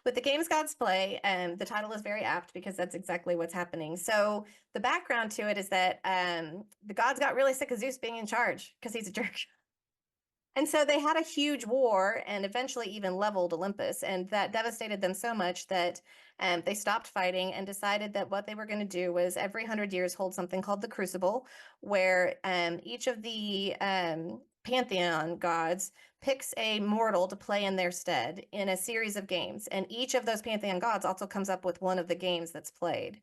With the games gods play, the title is very apt because that's exactly what's happening. So the background to it is that the gods got really sick of Zeus being in charge because he's a jerk. And so they had a huge war and eventually even leveled Olympus. And that devastated them so much that they stopped fighting and decided that what they were going to do was every 100 years hold something called the Crucible, where each of the pantheon gods picks a mortal to play in their stead in a series of games. And each of those pantheon gods also comes up with one of the games that's played.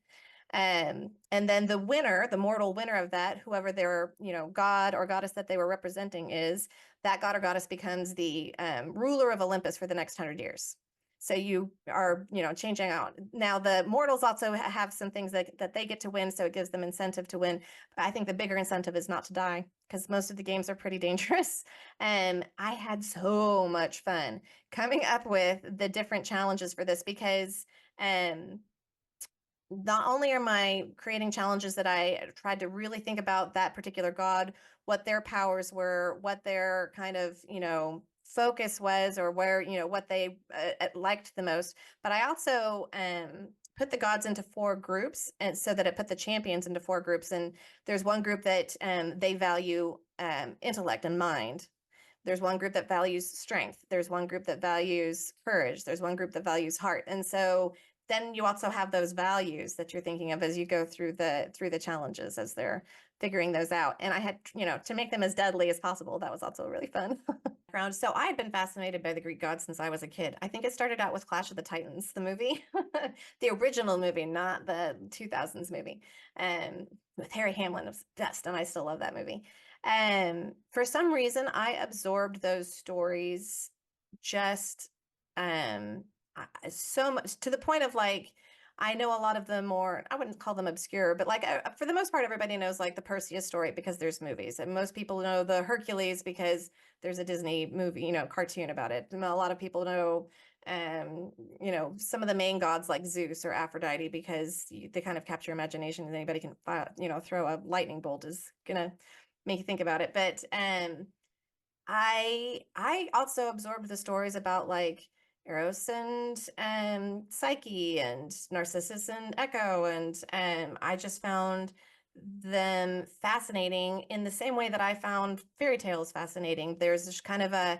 And then the winner, the mortal winner of that, whoever their, god or goddess that they were representing is, that god or goddess becomes the ruler of Olympus for the next 100 years. So you are, changing out. Now the mortals also have some things that they get to win, so it gives them incentive to win. But I think the bigger incentive is not to die because most of the games are pretty dangerous. And I had so much fun coming up with the different challenges for this because not only am I creating challenges that I tried to really think about that particular god, what their powers were, what their kind of, focus was, or where, what they liked the most, but I also put the gods into four groups, and so that it put the champions into four groups. And there's one group that they value intellect and mind. There's one group that values strength. There's one group that values courage. There's one group that values heart. And so then you also have those values that you're thinking of as you go through the challenges as they're figuring those out. And I had, to make them as deadly as possible. That was also really fun. So I had been fascinated by the Greek gods since I was a kid. I think it started out with Clash of the Titans, the movie, the original movie, not the 2000s movie, with Harry Hamlin of Dust, and I still love that movie. For some reason, I absorbed those stories just so much to the point of like, I know a lot of the more, I wouldn't call them obscure, but like for the most part, everybody knows like the Perseus story because there's movies. And most people know the Hercules because there's a Disney movie, cartoon about it. And a lot of people know, some of the main gods like Zeus or Aphrodite because they kind of capture imagination and anybody can, throw a lightning bolt is gonna make you think about it. But I also absorbed the stories about like Eros and Psyche and Narcissus and Echo, and I just found them fascinating in the same way that I found fairy tales fascinating. There's just kind of a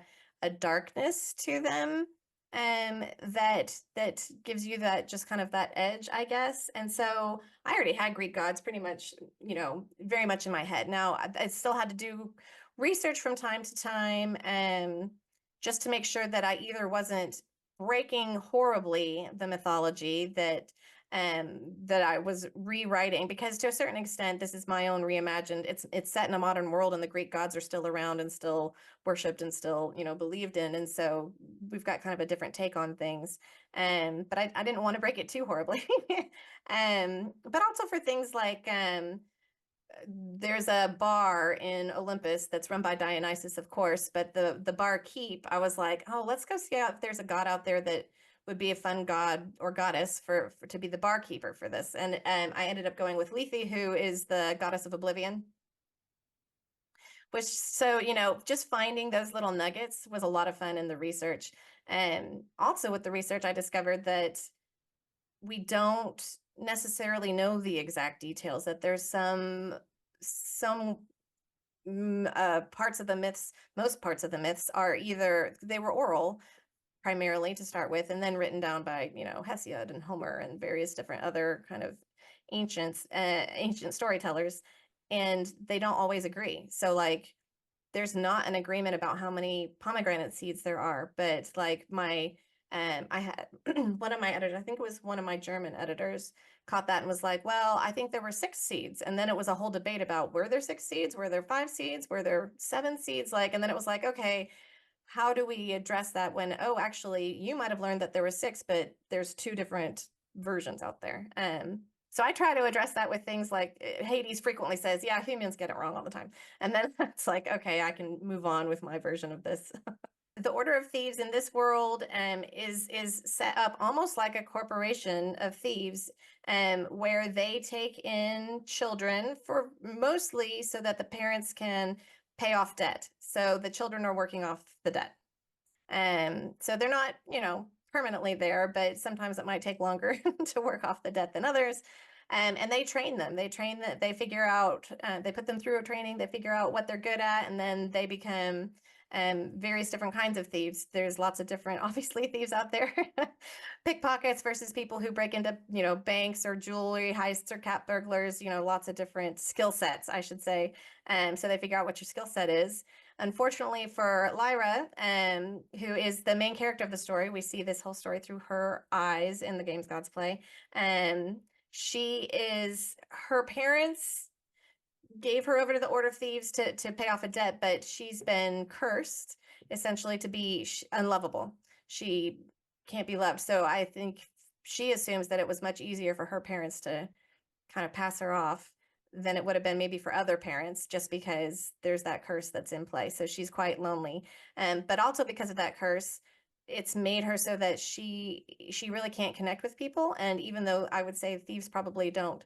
darkness to them, that gives you that just kind of that edge, I guess. And so I already had Greek gods pretty much, very much in my head. Now I still had to do research from time to time, just to make sure that I either wasn't breaking horribly the mythology that I was rewriting, because to a certain extent, this is my own reimagined. It's set in a modern world, and the Greek gods are still around and still worshipped and still, believed in. And so we've got kind of a different take on things. But I didn't want to break it too horribly. But also for things like there's a bar in Olympus that's run by Dionysus, of course, but the bar keep, I was like, oh, let's go see if there's a god out there that would be a fun god or goddess for to be the barkeeper for this. And I ended up going with Lethe, who is the goddess of oblivion. Which, so, just finding those little nuggets was a lot of fun in the research. And also with the research, I discovered that we don't necessarily know the exact details, that there's some parts of the myths, most parts of the myths are either they were oral primarily to start with, and then written down by, Hesiod and Homer and various different other kind of ancient storytellers, and they don't always agree. So like there's not an agreement about how many pomegranate seeds there are, but like I had one of my editors, I think it was one of my German editors, caught that and was like, well, I think there were 6 seeds. And then it was a whole debate about, were there 6 seeds? Were there 5 seeds? Were there 7 seeds? Like, and then it was like, okay, how do we address that when, oh, actually, you might have learned that there were 6, but there's 2 different versions out there. So I try to address that with things like Hades frequently says, yeah, humans get it wrong all the time. And then it's like, okay, I can move on with my version of this. The Order of Thieves in this world is set up almost like a corporation of thieves, where they take in children for mostly so that the parents can pay off debt. So the children are working off the debt. So they're not, permanently there, but sometimes it might take longer to work off the debt than others. And they train them. They train that they figure out, they put them through a training, they figure out what they're good at, and then they become various different kinds of thieves. There's lots of different, obviously, thieves out there. Pickpockets versus people who break into, banks or jewelry heists or cat burglars, lots of different skill sets, I should say. So they figure out what your skill set is. Unfortunately for Lyra, who is the main character of the story, we see this whole story through her eyes in the games Gods play. Her parents gave her over to the Order of Thieves to pay off a debt, but she's been cursed essentially to be unlovable. She can't be loved. So I think she assumes that it was much easier for her parents to kind of pass her off than it would have been maybe for other parents, just because there's that curse that's in play. So she's quite lonely. But also because of that curse, it's made her so that she really can't connect with people. And even though I would say thieves probably don't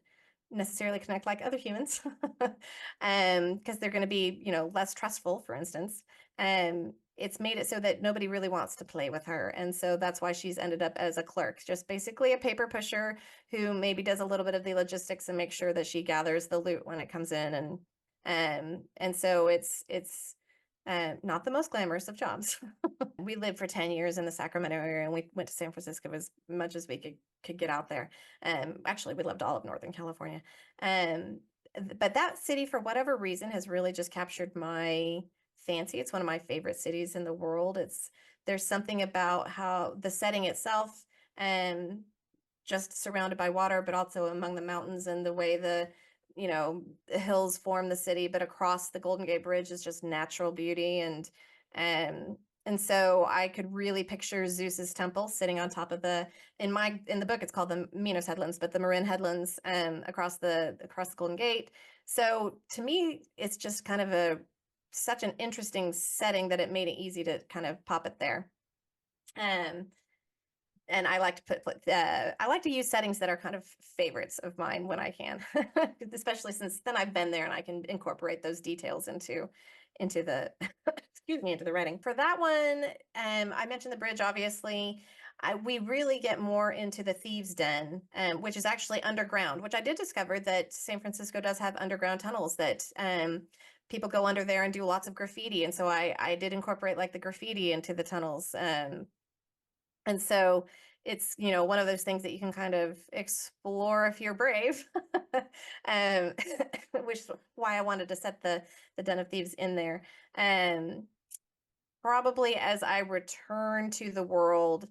necessarily connect like other humans, because they're going to be, less trustful, for instance. It's made it so that nobody really wants to play with her. And so that's why she's ended up as a clerk, just basically a paper pusher who maybe does a little bit of the logistics and makes sure that she gathers the loot when it comes in. And so it's not the most glamorous of jobs. We lived for 10 years in the Sacramento area, and we went to San Francisco as much as we could get out there. Actually, we loved all of Northern California. But that city, for whatever reason, has really just captured my fancy. It's one of my favorite cities in the world. There's something about how the setting itself, and just surrounded by water, but also among the mountains, and the way the hills form the city, but across the Golden Gate Bridge is just natural beauty. And so I could really picture Zeus's temple sitting on top of in the book, it's called the Minos Headlands, but the Marin Headlands, across the Golden Gate. So to me, it's just kind of such an interesting setting that it made it easy to kind of pop it there. And I like to use settings that are kind of favorites of mine when I can, especially since then I've been there and I can incorporate those details into the excuse me, into the writing. For that one, I mentioned the bridge, obviously. We really get more into the Thieves' Den, which is actually underground, which I did discover that San Francisco does have underground tunnels that people go under there and do lots of graffiti. And so I did incorporate like the graffiti into the tunnels. And so it's, one of those things that you can kind of explore if you're brave, um, which is why I wanted to set the Den of Thieves in there. Probably as I return to the world,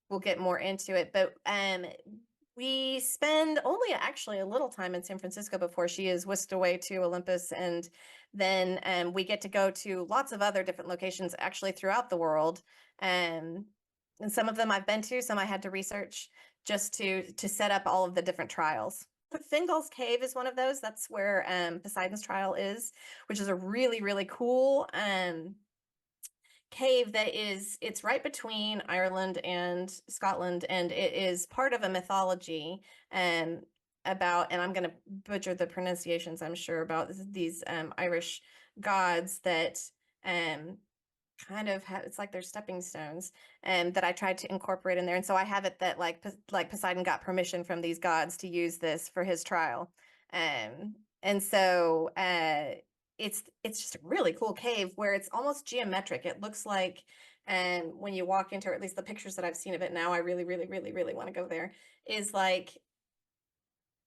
we'll get more into it. But we spend only actually a little time in San Francisco before she is whisked away to Olympus. And then we get to go to lots of other different locations actually throughout the world. And some of them I've been to, some I had to research just to set up all of the different trials. Fingal's Cave is one of those. That's where Poseidon's trial is, which is a really, really cool cave it's right between Ireland and Scotland, and it is part of a mythology about, and I'm going to butcher the pronunciations, I'm sure, about these Irish gods that kind of it's like they're stepping stones, and that I tried to incorporate in there. And so I have it that like Poseidon got permission from these gods to use this for his trial. And so it's just a really cool cave where it's almost geometric. It looks like, and when you walk into, or at least the pictures that I've seen of it now, I really, really, really, really want to go there, is like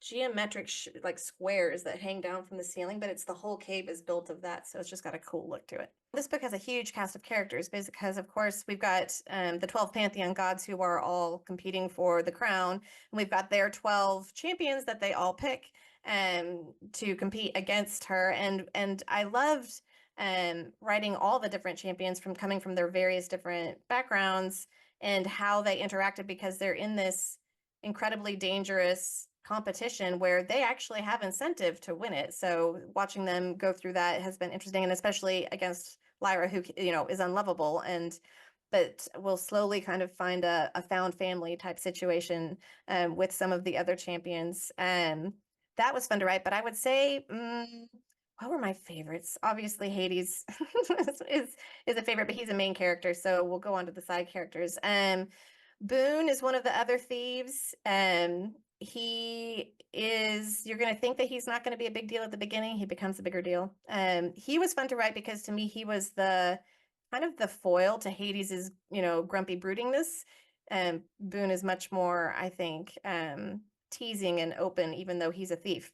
geometric like squares that hang down from the ceiling, but it's the whole cave is built of that. So it's just got a cool look to it. This book has a huge cast of characters because, of course, we've got the 12 Pantheon gods who are all competing for the crown. And we've got their 12 champions that they all pick to compete against her. And I loved writing all the different champions coming from their various different backgrounds and how they interacted, because they're in this incredibly dangerous competition where they actually have incentive to win it. So watching them go through that has been interesting, and especially against Lyra, who is unlovable, but will slowly kind of find a found family type situation with some of the other champions. That was fun to write. But I would say, what were my favorites? Obviously, Hades is a favorite, but he's a main character, so we'll go on to the side characters. Boone is one of the other thieves. He is, you're going to think that he's not going to be a big deal at the beginning. He becomes a bigger deal. He was fun to write because to me, he was the kind of the foil to Hades's, grumpy broodingness. Boone is much more, I think, teasing and open, even though he's a thief.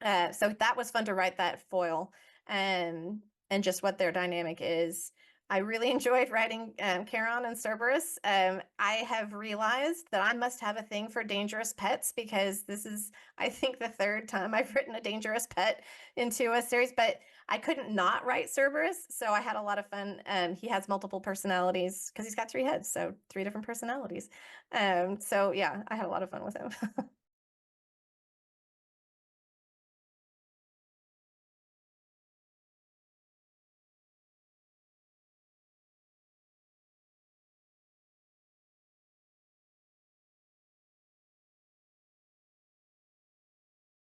So that was fun to write that foil and just what their dynamic is. I really enjoyed writing Charon and Cerberus. I have realized that I must have a thing for dangerous pets because this is, I think, the third time I've written a dangerous pet into a series, but I couldn't not write Cerberus, so I had a lot of fun. He has multiple personalities because he's got three heads, so three different personalities. So yeah, I had a lot of fun with him.